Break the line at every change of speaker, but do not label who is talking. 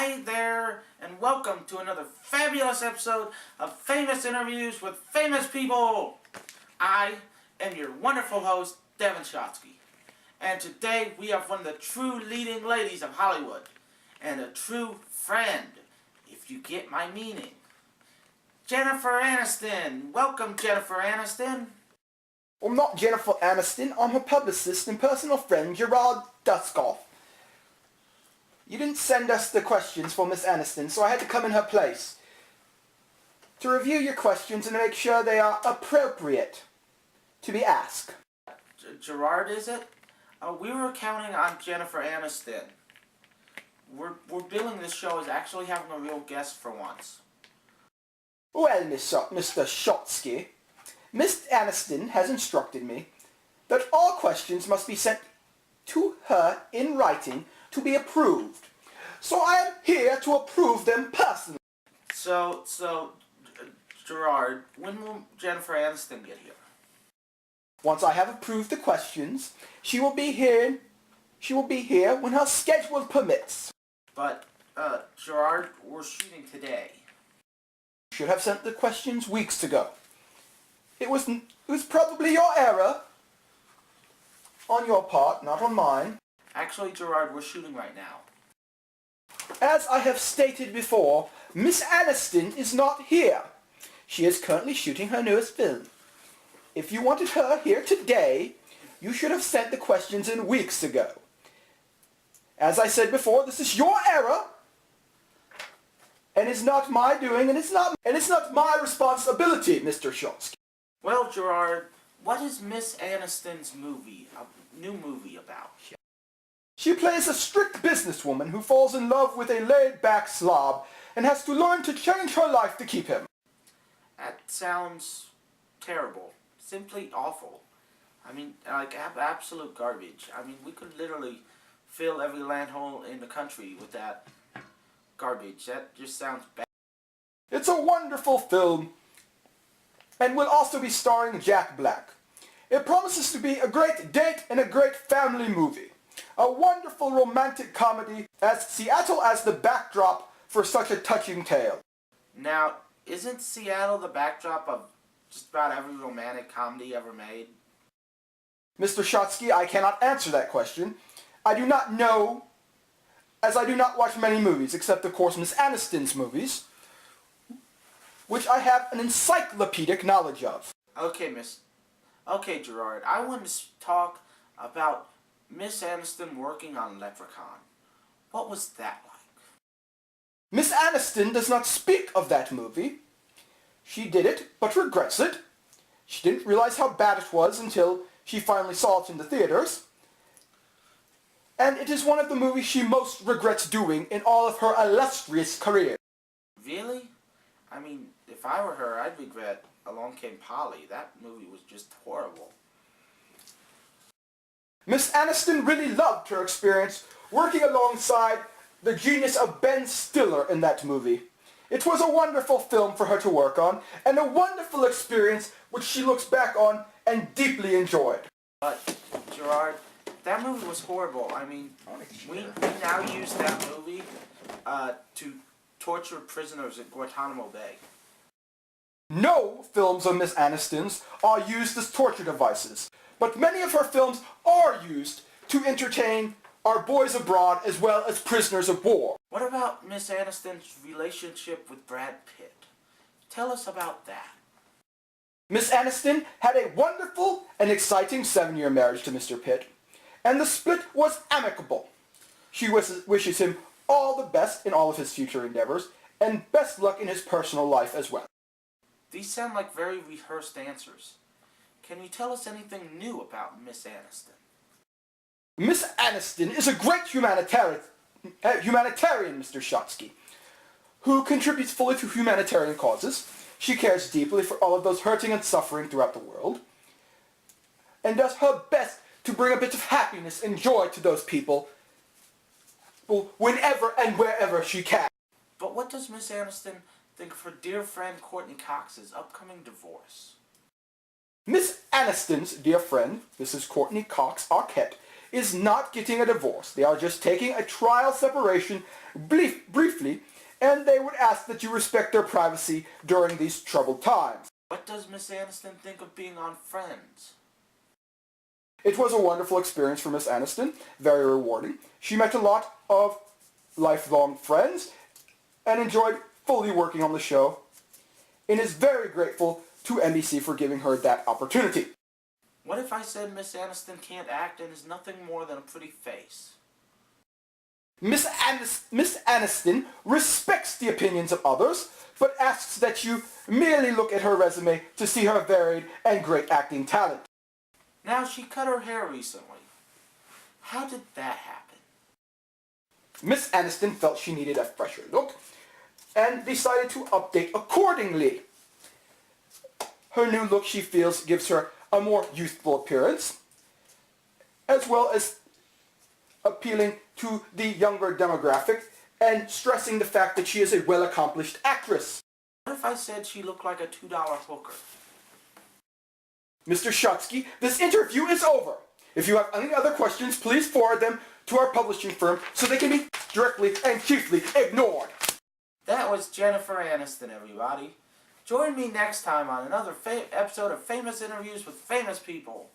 Hey there, and welcome to another fabulous episode of Famous Interviews with Famous People. I am your wonderful host, Devin Shotsky. And today we have one of the true leading ladies of Hollywood, and a true friend, if you get my meaning. Jennifer Aniston. Welcome, Jennifer Aniston.
I'm not Jennifer Aniston, I'm her publicist and personal friend, Gerard Duskoff. You didn't send us the questions for Miss Aniston, so I had to come in her place to review your questions and make sure they are appropriate to be asked.
Gerard, is it? We were counting on Jennifer Aniston. We're billing this show as actually having a real guest for once.
Well, Mr. Shotsky, Miss Aniston has instructed me that all questions must be sent to her in writing to be approved. So I am here to approve them personally.
So, Gerard, when will Jennifer Aniston get here?
Once I have approved the questions, she will be here when her schedule permits.
But, Gerard, we're shooting today.
You should have sent the questions weeks ago. It was probably your error on your part, not on mine.
Actually, Gerard, we're shooting right now.
As I have stated before, Miss Aniston is not here. She is currently shooting her newest film. If you wanted her here today, you should have sent the questions in weeks ago. As I said before, this is your error, and it's not my doing, and it's not my responsibility, Mr. Shotsky.
Well, Gerard, what is Miss Aniston's new movie about?
She plays a strict businesswoman who falls in love with a laid-back slob and has to learn to change her life to keep him.
That sounds terrible. Simply awful. I mean, like absolute garbage. I mean, we could literally fill every landhole in the country with that garbage. That just sounds bad.
It's a wonderful film, and will also be starring Jack Black. It promises to be a great date and a great family movie. A wonderful romantic comedy as Seattle as the backdrop for such a touching tale.
Now, isn't Seattle the backdrop of just about every romantic comedy ever made?
Mr. Shotsky, I cannot answer that question. I do not know, as I do not watch many movies, except of course Miss Aniston's movies, which I have an encyclopedic knowledge of.
Okay, Gerard, I want to talk about Miss Aniston working on Leprechaun. What was that like?
Miss Aniston does not speak of that movie. She did it, but regrets it. She didn't realize how bad it was until she finally saw it in the theaters. And it is one of the movies she most regrets doing in all of her illustrious career.
Really? I mean, if I were her, I'd regret Along Came Polly. That movie was just horrible.
Miss Aniston really loved her experience working alongside the genius of Ben Stiller in that movie. It was a wonderful film for her to work on, and a wonderful experience which she looks back on and deeply enjoyed.
But, Gerard, that movie was horrible. I mean, we now use that movie to torture prisoners at Guantanamo Bay.
No films of Miss Aniston's are used as torture devices, but many of her films are used to entertain our boys abroad as well as prisoners of war.
What about Miss Aniston's relationship with Brad Pitt? Tell us about that.
Miss Aniston had a wonderful and exciting 7-year marriage to Mr. Pitt, and the split was amicable. She wishes him all the best in all of his future endeavors, and best luck in his personal life as well.
These sound like very rehearsed answers. Can you tell us anything new about Miss Aniston?
Miss Aniston is a great humanitarian, Mr. Shotsky, who contributes fully to humanitarian causes. She cares deeply for all of those hurting and suffering throughout the world, and does her best to bring a bit of happiness and joy to those people whenever and wherever she can.
But what does Miss Aniston think of her dear friend Courtney Cox's upcoming divorce?
Miss Aniston's dear friend, Mrs. Courtney Cox Arquette, is not getting a divorce. They are just taking a trial separation briefly, and they would ask that you respect their privacy during these troubled times.
What does Miss Aniston think of being on Friends?
It was a wonderful experience for Miss Aniston, very rewarding. She met a lot of lifelong friends and enjoyed fully working on the show, and is very grateful to NBC for giving her that opportunity.
What if I said Miss Aniston can't act and is nothing more than a pretty face?
Miss Aniston respects the opinions of others, but asks that you merely look at her resume to see her varied and great acting talent.
Now, she cut her hair recently. How did that happen?
Miss Aniston felt she needed a fresher look and decided to update accordingly. Her new look, she feels, gives her a more youthful appearance, as well as appealing to the younger demographic and stressing the fact that she is a well-accomplished actress.
What if I said she looked like a $2 hooker?
Mr. Shotsky, this interview is over. If you have any other questions, please forward them to our publishing firm so they can be directly and chiefly ignored.
That was Jennifer Aniston, everybody. Join me next time on another episode of Famous Interviews with Famous People.